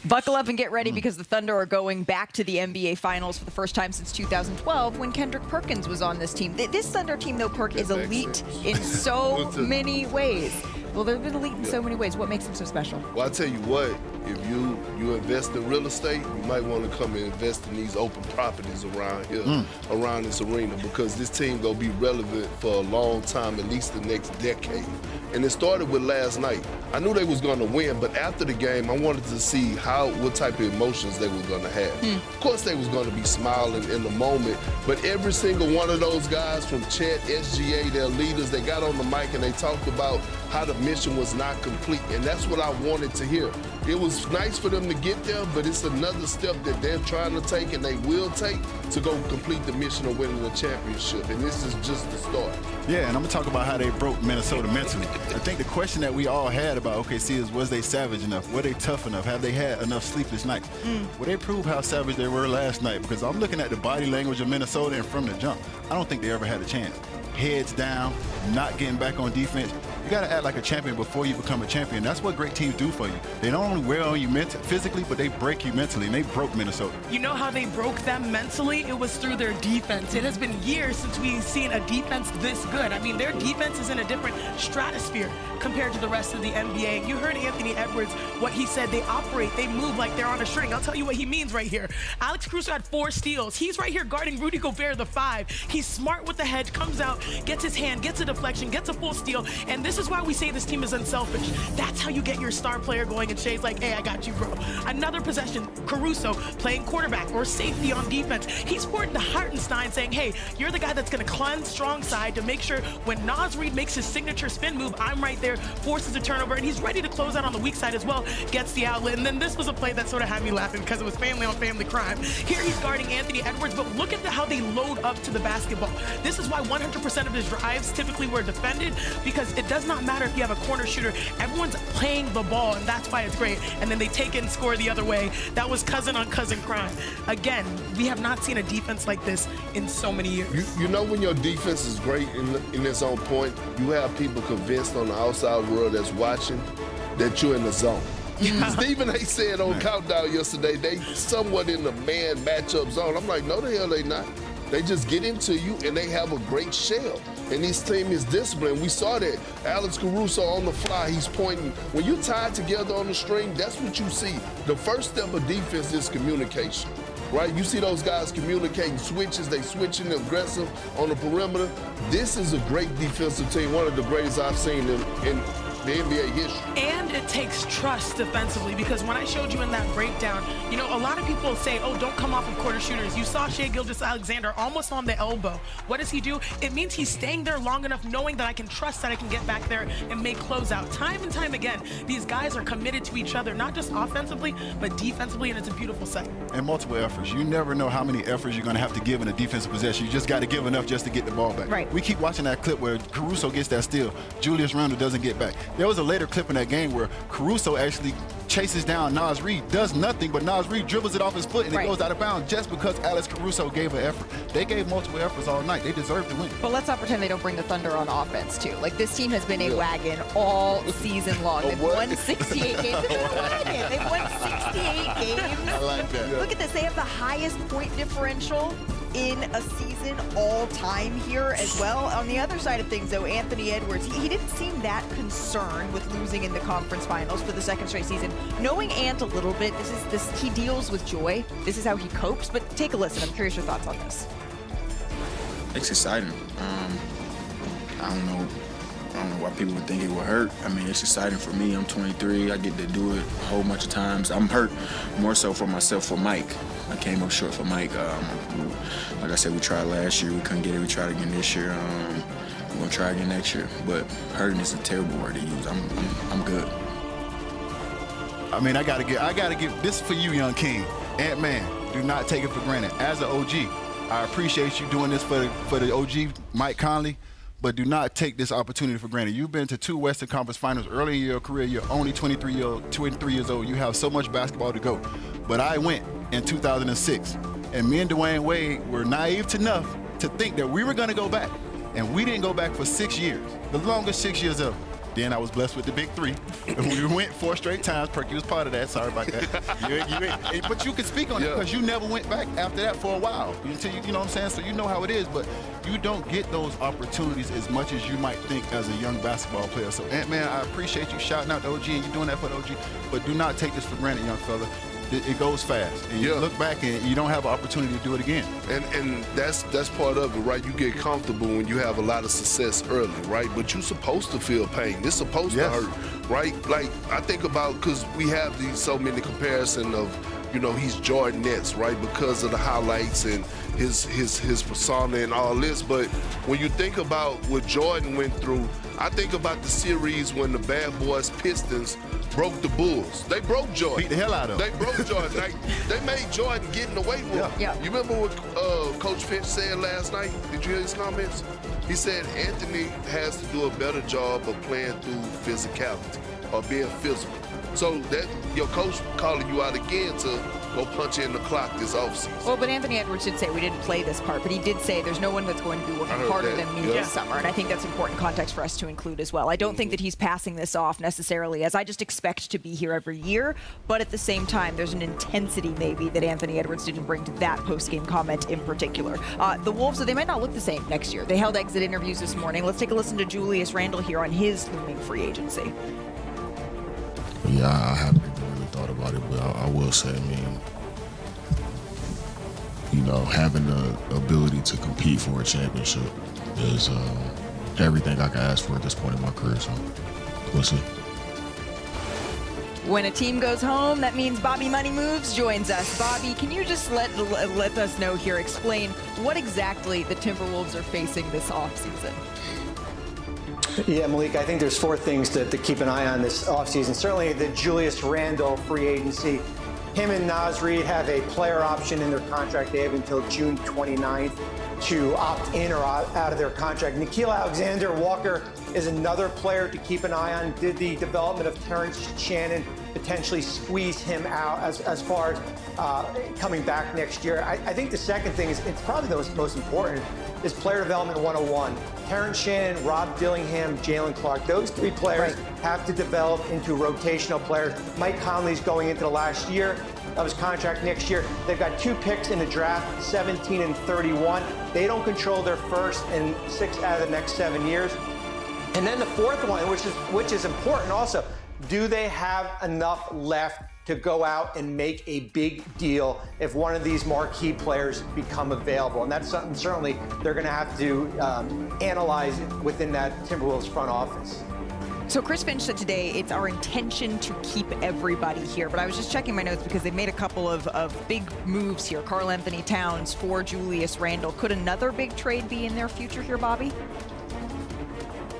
Buckle up and get ready because the Thunder are going back to the NBA Finals for the first time since 2012 when Kendrick Perkins was on this team. This Thunder team, though, Perk, is elite in so many ways. Well, they've been elite in so many ways. What makes them so special? Well, I tell you what, if you invest in real estate, you might want to come and invest in these open properties around here, around this arena, because this team gonna be relevant for a long time, at least the next decade. And it started with last night. I knew they was gonna win, but after the game, I wanted to see what type of emotions they were gonna have. Of course, they was gonna be smiling in the moment, but every single one of those guys from Chet, SGA, their leaders, they got on the mic and they talked about how the mission was not complete, and that's what I wanted to hear. It was nice for them to get there, but it's another step that they're trying to take and they will take to go complete the mission of winning the championship, and this is just the start. Yeah, and I'm going to talk about how they broke Minnesota mentally. I think the question that we all had about OKC is, was they savage enough? Were they tough enough? Have they had enough sleepless nights? Well, they proved how savage they were last night, because I'm looking at the body language of Minnesota, and from the jump, I don't think they ever had a chance. Heads down, not getting back on defense. You got to act like a champion before you become a champion. That's what great teams do for you. They don't only wear on you physically, but they break you mentally, and they broke Minnesota. You know how they broke them mentally? It was through their defense. It has been years since we've seen a defense this good. I mean, their defense is in a different stratosphere compared to the rest of the NBA. You heard Anthony Edwards, what he said. They operate, they move like they're on a string. I'll tell you what he means right here. Alex Caruso had 4 steals. He's right here guarding Rudy Gobert, the 5. He's smart with the hedge, comes out, gets his hand, gets a deflection, gets a full steal, and this is why we say this team is unselfish. That's how you get your star player going, and Shay's like, hey, I got you, bro. Another possession, Caruso playing quarterback or safety on defense. He's poured to Hartenstein saying, hey, you're the guy that's going to cleanse strong side to make sure when Naz Reid makes his signature spin move, I'm right there, forces a turnover, and he's ready to close out on the weak side as well, gets the outlet. And then this was a play that sort of had me laughing because it was family on family crime. Here he's guarding Anthony Edwards, but look at how they load up to the basketball. This is why 100% of his drives typically were defended, because it does not matter if you have a corner shooter. Everyone's playing the ball, and that's why it's great. And then they take it and score the other way. That was cousin on cousin crime. Again, we have not seen a defense like this in so many years. You know when your defense is great in its own point, you have people convinced on the outside world that's watching that you're in the zone. Stephen A. said on Countdown yesterday, they somewhat in the man matchup zone. I'm like, no the hell they not. They just get into you, and they have a great shell. And this team is disciplined. We saw that. Alex Caruso on the fly, he's pointing. When you're tied together on the string, that's what you see. The first step of defense is communication, right? You see those guys communicating switches. They switching aggressive on the perimeter. This is a great defensive team, one of the greatest I've seen in the NBA history. And it takes trust defensively, because when I showed you in that breakdown, you know, a lot of people say, oh, don't come off of quarter shooters. You saw Shai Gilgeous-Alexander almost on the elbow. What does he do? It means he's staying there long enough knowing that I can trust that I can get back there and make closeout. Time and time again, these guys are committed to each other, not just offensively, but defensively, and it's a beautiful sight. And multiple efforts. You never know how many efforts you're going to have to give in a defensive possession. You just got to give enough just to get the ball back. Right. We keep watching that clip where Caruso gets that steal. Julius Randle doesn't get back. There was a later clip in that game where Caruso actually chases down Naz Reid, does nothing, but Naz Reid dribbles it off his foot and it goes out of bounds just because Alex Caruso gave an effort. They gave multiple efforts all night. They deserve to win. But let's not pretend they don't bring the Thunder on offense, too. Like, this team has been a wagon all season long. They've won 68 games. They've won 68 games. I like that. Look at this. They have the highest point differential in a season all time here as well. On the other side of things, though, Anthony Edwards, he didn't seem that concerned with losing in the conference finals for the second straight season. Knowing Ant a little bit, he deals with joy. This is how he copes. But take a listen. I'm curious your thoughts on this. It's exciting. I don't know why people would think it would hurt. I mean, it's exciting for me. I'm 23. I get to do it a whole bunch of times. I'm hurt more so for myself, for Mike. I came up short for Mike. Like I said, we tried last year. We couldn't get it. We tried again this year. We're going to try again next year. But hurting is a terrible word to use. I'm good. I mean, I gotta give this for you, young king. Ant-Man, do not take it for granted. As an OG, I appreciate you doing this for the OG, Mike Conley, but do not take this opportunity for granted. You've been to 2 Western Conference Finals early in your career. You're only 23 years old. You have so much basketball to go. But I went in 2006, and me and Dwayne Wade were naive enough to think that we were going to go back, and we didn't go back for 6 years, the longest 6 years ever. Then I was blessed with the big 3. We went 4 straight times. Perky was part of that. Sorry about that. But you can speak on it because you never went back after that for a while. Until you know what I'm saying? So you know how it is. But you don't get those opportunities as much as you might think as a young basketball player. So, man, I appreciate you shouting out the OG, and you doing that for the OG. But do not take this for granted, young fella. It goes fast, and you look back and you don't have an opportunity to do it again. And that's part of it, right? You get comfortable when you have a lot of success early, right? But you're supposed to feel pain. It's supposed to hurt, right? Like I think about, because we have these so many comparisons of, you know, he's Jordan-esque, right? Because of the highlights and his persona and all this. But when you think about what Jordan went through, I think about the series when the Bad Boys Pistons broke the Bulls. They broke Jordan. Beat the hell out of him. They broke Jordan. They made Jordan getting away with him. Yeah. You remember what Coach Finch said last night? Did you hear his comments? He said Anthony has to do a better job of playing through physicality or being physical. So that your coach calling you out again to go punch in the clock this offseason. Well, but Anthony Edwards did say we didn't play this part, but he did say there's no one that's going to be working harder than me this summer, and I think that's important context for us to include as well. I don't think that he's passing this off necessarily as I just expect to be here every year, but at the same time, there's an intensity maybe that Anthony Edwards didn't bring to that post-game comment in particular. The Wolves, so they might not look the same next year. They held exit interviews this morning. Let's take a listen to Julius Randle here on his looming free agency. Yeah, I haven't really thought about it, but I will say, I mean, you know, having the ability to compete for a championship is everything I can ask for at this point in my career, so we'll see. When a team goes home, that means Bobby Money Moves joins us. Bobby, can you just let us know here, explain what exactly the Timberwolves are facing this offseason? Yeah, Malik, I think there's 4 things to keep an eye on this offseason. Certainly the Julius Randle free agency. Him and Naz Reid have a player option in their contract. They have until June 29th to opt in or out of their contract. Nickeil Alexander-Walker is another player to keep an eye on. Did the development of Terrence Shannon potentially squeeze him out as far as coming back next year? I think the second thing is, it's probably the most important, is player development 101. Terrence Shannon, Rob Dillingham, Jalen Clark, those 3 players have to develop into rotational players. Mike Conley's going into the last year of his contract next year. They've got 2 picks in the draft, 17 and 31. They don't control their first and 6 out of the next 7 years. And then the 4th one, which is important also, do they have enough left to go out and make a big deal if one of these marquee players become available? And that's something certainly they're going to have to analyze within that Timberwolves front office. So Chris Finch said today it's our intention to keep everybody here, but I was just checking my notes because they've made a couple of big moves here. Karl Anthony Towns for Julius Randle. Could another big trade be in their future here, Bobby?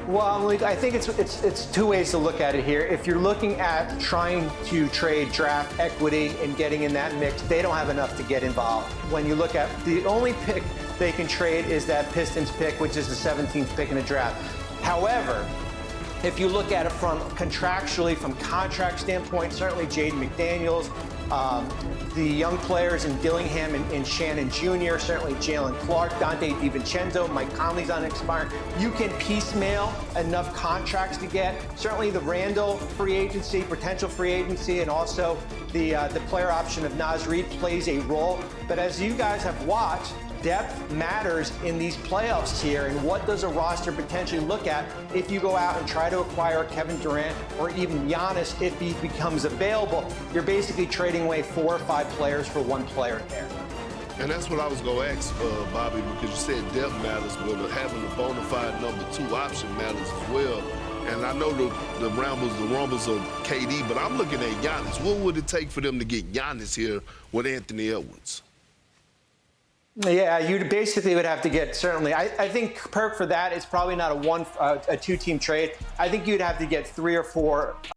Well, I think it's 2 ways to look at it here. If you're looking at trying to trade draft equity and getting in that mix, they don't have enough to get involved. When you look at the only pick they can trade is that Pistons pick, which is the 17th pick in the draft. However, if you look at it from contractually, from contract standpoint, certainly Jayden McDaniels, the young players in Dillingham and Shannon Jr., certainly Jalen Clark, Dante DiVincenzo, Mike Conley's on expiring. You can piecemeal enough contracts to get certainly the Randle free agency, potential free agency, and also the player option of Naz Reid plays a role. But as you guys have watched, depth matters in these playoffs here, and what does a roster potentially look at if you go out and try to acquire Kevin Durant or even Giannis if he becomes available? You're basically trading away 4 or 5 players for 1 player there. And that's what I was going to ask, Bobby, because you said depth matters, but having a bona fide number 2 option matters as well. And I know the rumbles of KD, but I'm looking at Giannis. What would it take for them to get Giannis here with Anthony Edwards? Yeah, you basically would have to get, certainly, I think Perk for that is probably not a 2-team trade. I think you'd have to get 3 or 4